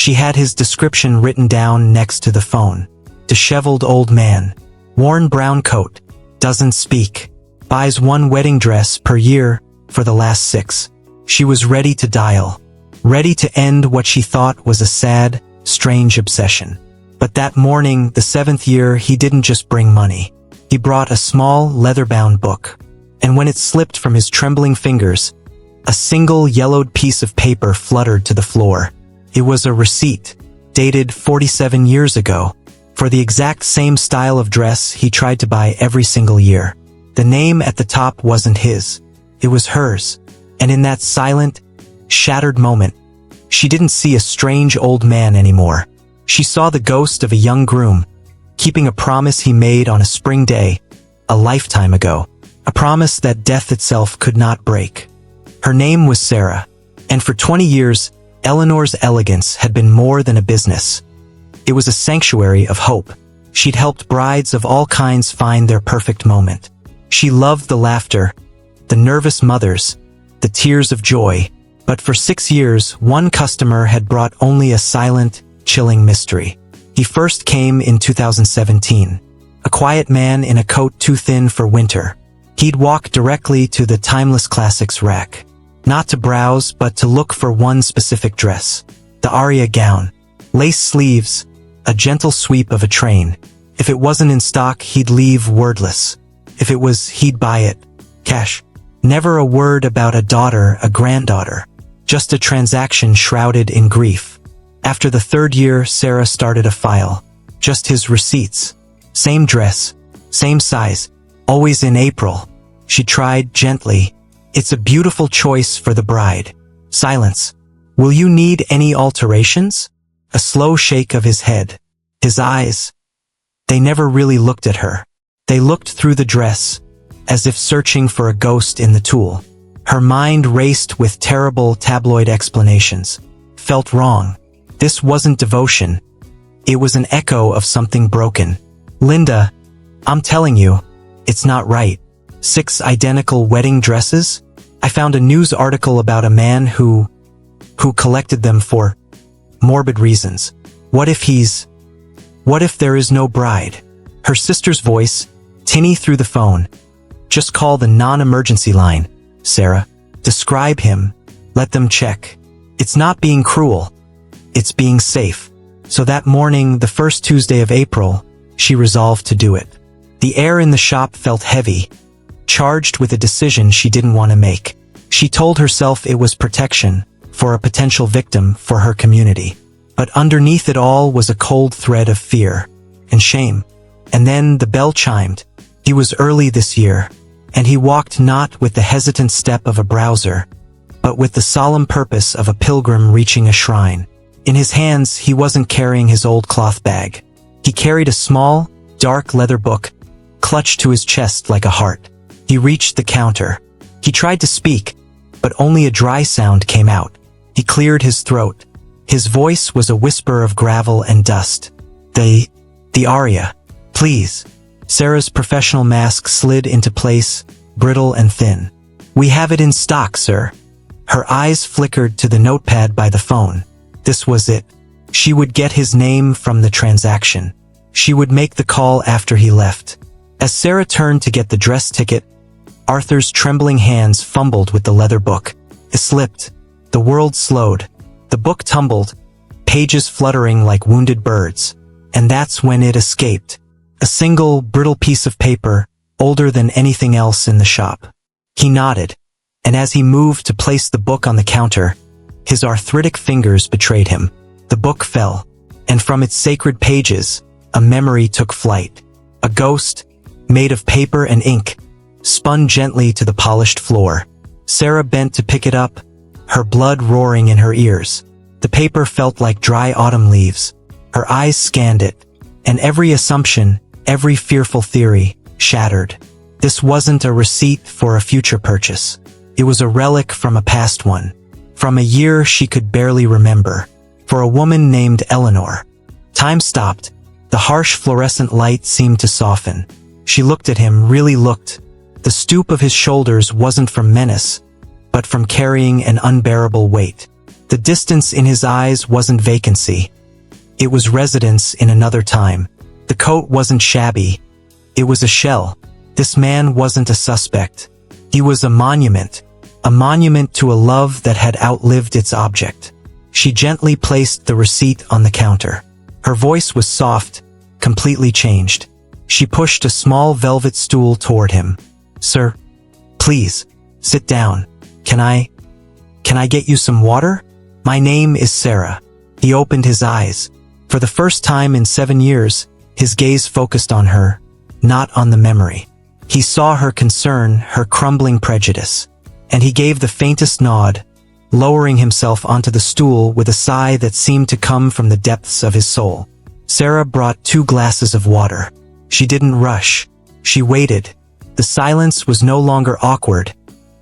She had his description written down next to the phone. Disheveled old man. Worn brown coat. Doesn't speak. Buys one wedding dress per year for the last 6. She was ready to dial. Ready to end what she thought was a sad, strange obsession. But that morning, the 7th year, he didn't just bring money. He brought a small, leather-bound book. And when it slipped from his trembling fingers, a single yellowed piece of paper fluttered to the floor. It was a receipt, dated 47 years ago, for the exact same style of dress he tried to buy every single year. The name at the top wasn't his. It was hers. And in that silent, shattered moment, she didn't see a strange old man anymore. She saw the ghost of a young groom, keeping a promise he made on a spring day, a lifetime ago. A promise that death itself could not break. Her name was Sarah, and for 20 years, Eleanor's elegance had been more than a business. It was a sanctuary of hope. She'd helped brides of all kinds find their perfect moment. She loved the laughter, the nervous mothers, the tears of joy. But for 6 years, one customer had brought only a silent, chilling mystery. He first came in 2017. A quiet man in a coat too thin for winter. He'd walk directly to the Timeless Classics rack. Not to browse, but to look for one specific dress. The aria gown. Lace sleeves. A gentle sweep of a train. If it wasn't in stock, he'd leave wordless. If it was, he'd buy it. Cash. Never a word about a daughter, a granddaughter. Just a transaction shrouded in grief. After the 3rd year, Sarah started a file. Just his receipts. Same dress. Same size. Always in April. She tried gently. It's a beautiful choice for the bride. Silence. Will you need any alterations? A slow shake of his head. His eyes. They never really looked at her. They looked through the dress, as if searching for a ghost in the tulle. Her mind raced with terrible tabloid explanations. Felt wrong. This wasn't devotion. It was an echo of something broken. Linda, I'm telling you, it's not right. 6 identical wedding dresses? I found a news article about a man who collected them for morbid reasons. What if there is no bride? Her sister's voice, tinny through the phone. Just call the non-emergency line, Sarah. Describe him. Let them check. It's not being cruel. It's being safe. So that morning, the first Tuesday of April, she resolved to do it. The air in the shop felt heavy, charged with a decision she didn't want to make. She told herself it was protection, for a potential victim, for her community. But underneath it all was a cold thread of fear and shame. And then the bell chimed. He was early this year, and he walked not with the hesitant step of a browser, but with the solemn purpose of a pilgrim reaching a shrine. In his hands, he wasn't carrying his old cloth bag. He carried a small, dark leather book, clutched to his chest like a heart. He reached the counter. He tried to speak, but only a dry sound came out. He cleared his throat. His voice was a whisper of gravel and dust. The aria. Please. Sarah's professional mask slid into place, brittle and thin. We have it in stock, sir. Her eyes flickered to the notepad by the phone. This was it. She would get his name from the transaction. She would make the call after he left. As Sarah turned to get the dress ticket, Arthur's trembling hands fumbled with the leather book. It slipped. The world slowed. The book tumbled, pages fluttering like wounded birds. And that's when it escaped. A single, brittle piece of paper, older than anything else in the shop. He nodded, and as he moved to place the book on the counter, his arthritic fingers betrayed him. The book fell, and from its sacred pages, a memory took flight. A ghost, made of paper and ink, spun gently to the polished floor. Sarah bent to pick it up, her blood roaring in her ears. The paper felt like dry autumn leaves. Her eyes scanned it, and every assumption, every fearful theory, shattered. This wasn't a receipt for a future purchase. It was a relic from a past one. From a year she could barely remember. For a woman named Eleanor. Time stopped. The harsh fluorescent light seemed to soften. She looked at him, really looked. The stoop of his shoulders wasn't from menace, but from carrying an unbearable weight. The distance in his eyes wasn't vacancy. It was residence in another time. The coat wasn't shabby. It was a shell. This man wasn't a suspect. He was a monument to a love that had outlived its object. She gently placed the receipt on the counter. Her voice was soft, completely changed. She pushed a small velvet stool toward him. "Sir, please, sit down. Can I get you some water? My name is Sarah." He opened his eyes. For the first time in 7 years, his gaze focused on her, not on the memory. He saw her concern, her crumbling prejudice. And he gave the faintest nod, lowering himself onto the stool with a sigh that seemed to come from the depths of his soul. Sarah brought 2 glasses of water. She didn't rush. She waited. The silence was no longer awkward,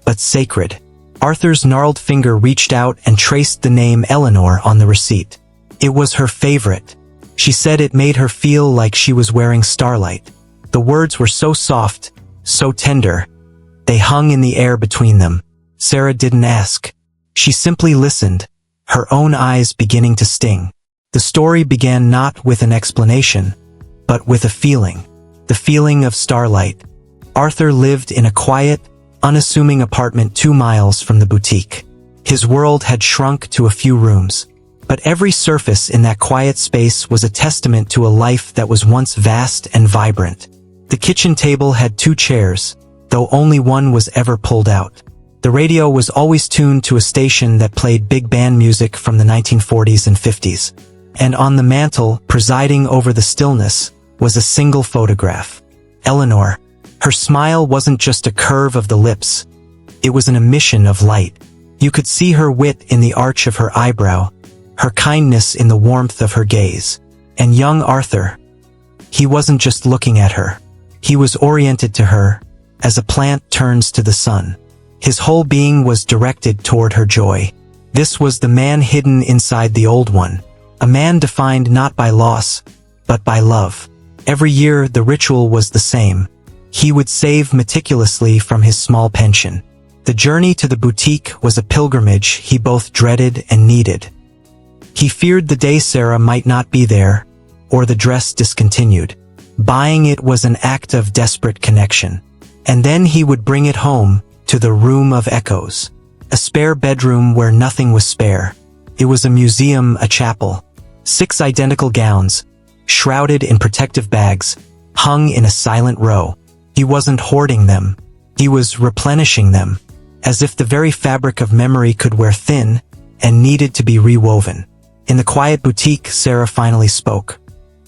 but sacred. Arthur's gnarled finger reached out and traced the name Eleanor on the receipt. It was her favorite. She said it made her feel like she was wearing starlight. The words were so soft, so tender. They hung in the air between them. Sarah didn't ask. She simply listened, her own eyes beginning to sting. The story began not with an explanation, but with a feeling. The feeling of starlight. Arthur lived in a quiet, unassuming apartment 2 miles from the boutique. His world had shrunk to a few rooms, but every surface in that quiet space was a testament to a life that was once vast and vibrant. The kitchen table had 2 chairs, though only one was ever pulled out. The radio was always tuned to a station that played big band music from the 1940s and 50s. And on the mantel, presiding over the stillness, was a single photograph. Eleanor. Her smile wasn't just a curve of the lips. It was an emission of light. You could see her wit in the arch of her eyebrow, her kindness in the warmth of her gaze. And young Arthur. He wasn't just looking at her. He was oriented to her, as a plant turns to the sun. His whole being was directed toward her joy. This was the man hidden inside the old one. A man defined not by loss, but by love. Every year the ritual was the same. He would save meticulously from his small pension. The journey to the boutique was a pilgrimage he both dreaded and needed. He feared the day Sarah might not be there, or the dress discontinued. Buying it was an act of desperate connection. And then he would bring it home, to the room of echoes. A spare bedroom where nothing was spare. It was a museum, a chapel. 6 identical gowns, shrouded in protective bags, hung in a silent row. He wasn't hoarding them. He was replenishing them, as if the very fabric of memory could wear thin and needed to be rewoven. In the quiet boutique, Sarah finally spoke.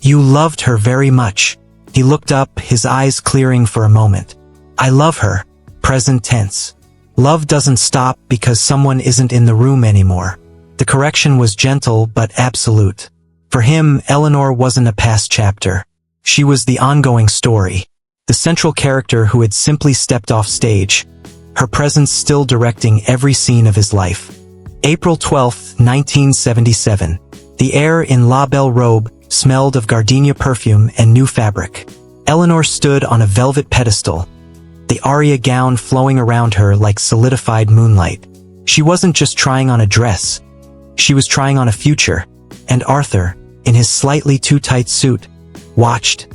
"You loved her very much." He looked up, his eyes clearing for a moment. "I love her." Present tense. Love doesn't stop because someone isn't in the room anymore. The correction was gentle but absolute. For him, Eleanor wasn't a past chapter. She was the ongoing story. The central character who had simply stepped off stage, her presence still directing every scene of his life. April 12, 1977. The air in La Belle Robe smelled of gardenia perfume and new fabric. Eleanor stood on a velvet pedestal, the aria gown flowing around her like solidified moonlight. She wasn't just trying on a dress. She was trying on a future. And Arthur, in his slightly too tight suit, watched,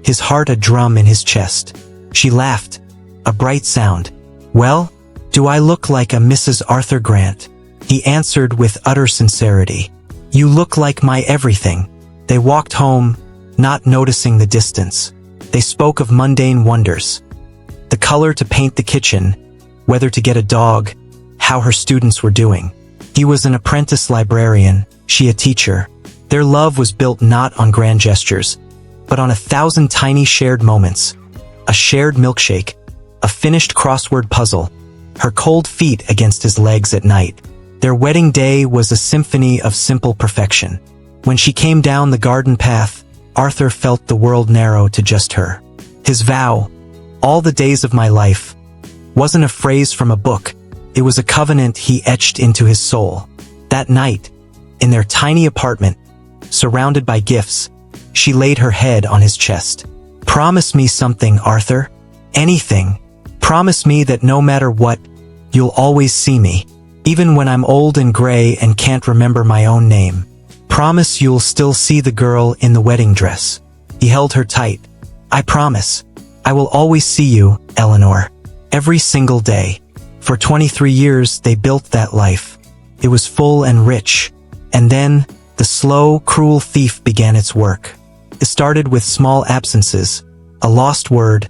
his heart a drum in his chest. She laughed, a bright sound. "Well, do I look like a Mrs. Arthur Grant?" He answered with utter sincerity. "You look like my everything." They walked home, not noticing the distance. They spoke of mundane wonders. The color to paint the kitchen, whether to get a dog, how her students were doing. He was an apprentice librarian, she a teacher. Their love was built not on grand gestures, but on 1,000 tiny shared moments. A shared milkshake, a finished crossword puzzle, her cold feet against his legs at night. Their wedding day was a symphony of simple perfection. When she came down the garden path, Arthur felt the world narrow to just her. His vow, "All the days of my life," wasn't a phrase from a book. It was a covenant he etched into his soul. That night, in their tiny apartment, surrounded by gifts, she laid her head on his chest. "Promise me something, Arthur. Anything. Promise me that no matter what, you'll always see me." Even when I'm old and gray and can't remember my own name. Promise you'll still see the girl in the wedding dress. He held her tight. I promise. I will always see you, Eleanor. Every single day. For 23 years they built that life. It was full and rich. And then, the slow, cruel thief began its work. It started with small absences, a lost word,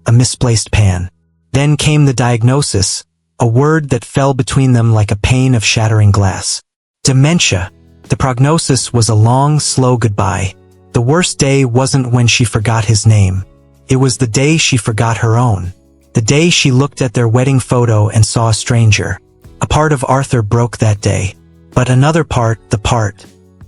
a misplaced pan. Then came the diagnosis, a word that fell between them like a pane of shattering glass. Dementia. The prognosis was a long, slow goodbye. The worst day wasn't when she forgot his name. It was the day she forgot her own. The day she looked at their wedding photo and saw a stranger. A part of Arthur broke that day. But another part,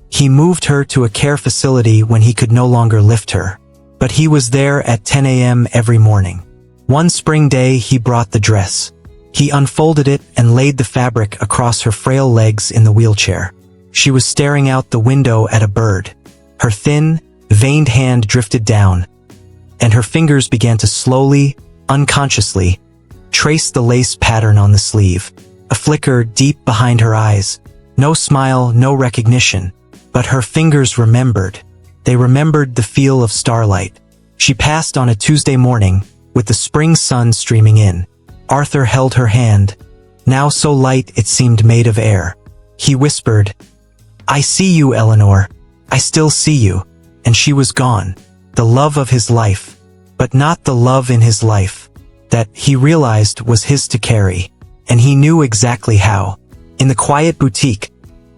he moved her to a care facility when he could no longer lift her. But he was there at 10 a.m. every morning. One spring day he brought the dress. He unfolded it and laid the fabric across her frail legs in the wheelchair. She was staring out the window at a bird. Her thin, veined hand drifted down, and her fingers began to slowly, unconsciously, trace the lace pattern on the sleeve. A flicker deep behind her eyes. No smile, no recognition. But her fingers remembered. They remembered the feel of starlight. She passed on a Tuesday morning, with the spring sun streaming in. Arthur held her hand, now so light it seemed made of air. He whispered, I see you, Eleanor. I still see you. And she was gone. The love of his life. But not the love in his life. That, he realized, was his to carry. And he knew exactly how. In the quiet boutique,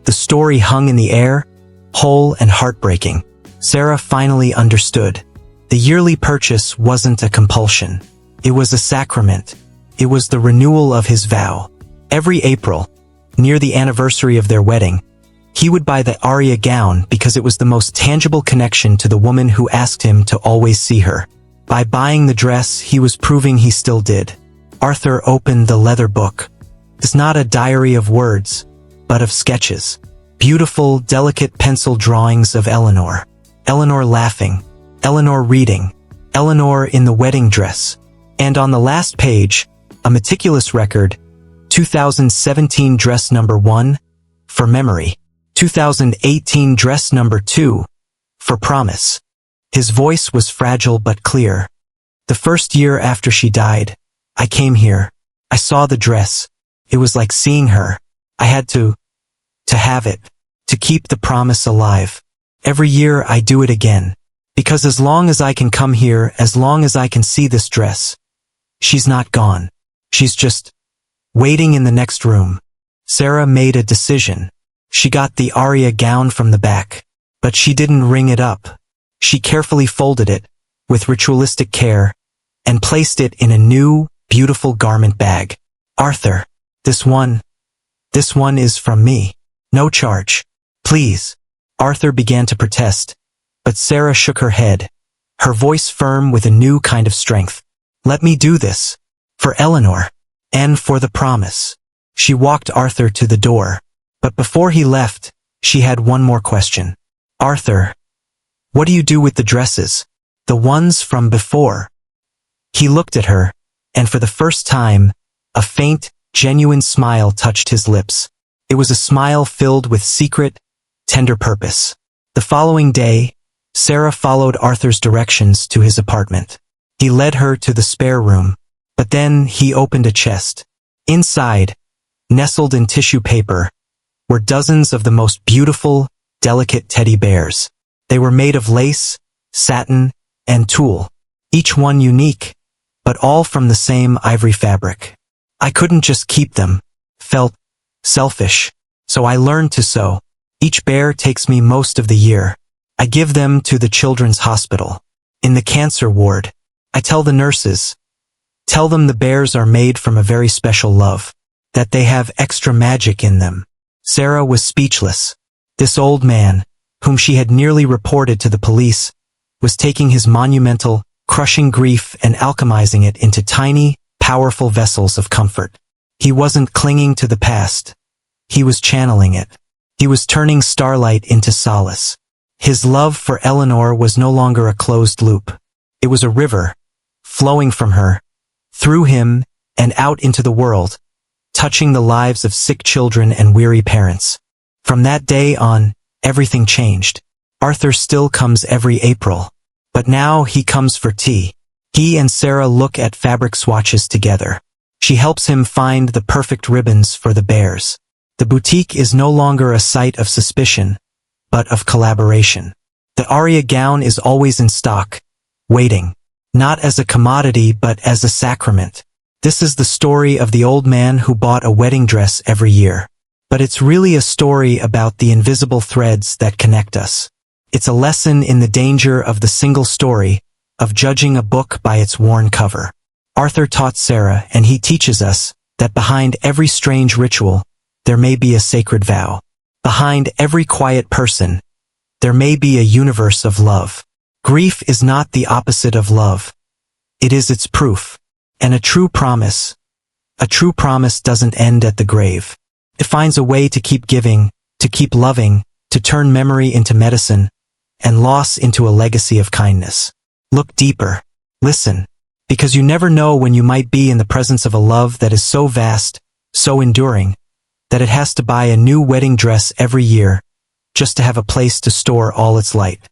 the story hung in the air, whole and heartbreaking. Sarah finally understood. The yearly purchase wasn't a compulsion. It was a sacrament. It was the renewal of his vow. Every April, near the anniversary of their wedding, he would buy the Aria gown because it was the most tangible connection to the woman who asked him to always see her. By buying the dress, he was proving he still did. Arthur opened the leather book. It's not a diary of words, but of sketches. Beautiful, delicate pencil drawings of Eleanor. Eleanor laughing. Eleanor reading. Eleanor in the wedding dress. And on the last page, a meticulous record, 2017 dress number 1, for memory. 2018 dress number 2, for promise. His voice was fragile but clear. The first year after she died, I came here. I saw the dress. It was like seeing her. I had to have it, to keep the promise alive. Every year I do it again. Because as long as I can come here, as long as I can see this dress, she's not gone. She's just waiting in the next room. Sarah made a decision. She got the Aria gown from the back, but she didn't ring it up. She carefully folded it, with ritualistic care, and placed it in a new, beautiful garment bag. Arthur, this one is from me. No charge. Please. Arthur began to protest, but Sarah shook her head, her voice firm with a new kind of strength. Let me do this. For Eleanor. And for the promise. She walked Arthur to the door. But before he left, she had one more question. Arthur, what do you do with the dresses? The ones from before? He looked at her, and for the first time, a faint, genuine smile touched his lips. It was a smile filled with secret, tender purpose. The following day, Sarah followed Arthur's directions to his apartment. He led her to the spare room, but then he opened a chest. Inside, nestled in tissue paper, were dozens of the most beautiful, delicate teddy bears. They were made of lace, satin, and tulle, each one unique, but all from the same ivory fabric. I couldn't just keep them. Felt selfish. So I learned to sew. Each bear takes me most of the year. I give them to the children's hospital. In the cancer ward, I tell the nurses, tell them the bears are made from a very special love, that they have extra magic in them. Sarah was speechless. This old man, whom she had nearly reported to the police, was taking his monumental, crushing grief and alchemizing it into tiny, powerful vessels of comfort. He wasn't clinging to the past. He was channeling it. He was turning starlight into solace. His love for Eleanor was no longer a closed loop. It was a river, flowing from her, through him, and out into the world, touching the lives of sick children and weary parents. From that day on, everything changed. Arthur still comes every April. But now he comes for tea. He and Sarah look at fabric swatches together. She helps him find the perfect ribbons for the bears. The boutique is no longer a site of suspicion, but of collaboration. The Aria gown is always in stock, waiting, not as a commodity but as a sacrament. This is the story of the old man who bought a wedding dress every year. But it's really a story about the invisible threads that connect us. It's a lesson in the danger of the single story, of judging a book by its worn cover. Arthur taught Sarah, and he teaches us, that behind every strange ritual, there may be a sacred vow. Behind every quiet person, there may be a universe of love. Grief is not the opposite of love. It is its proof. And a true promise doesn't end at the grave. It finds a way to keep giving, to keep loving, to turn memory into medicine, and loss into a legacy of kindness. Look deeper. Listen. Because you never know when you might be in the presence of a love that is so vast, so enduring, that it has to buy a new wedding dress every year, just to have a place to store all its light.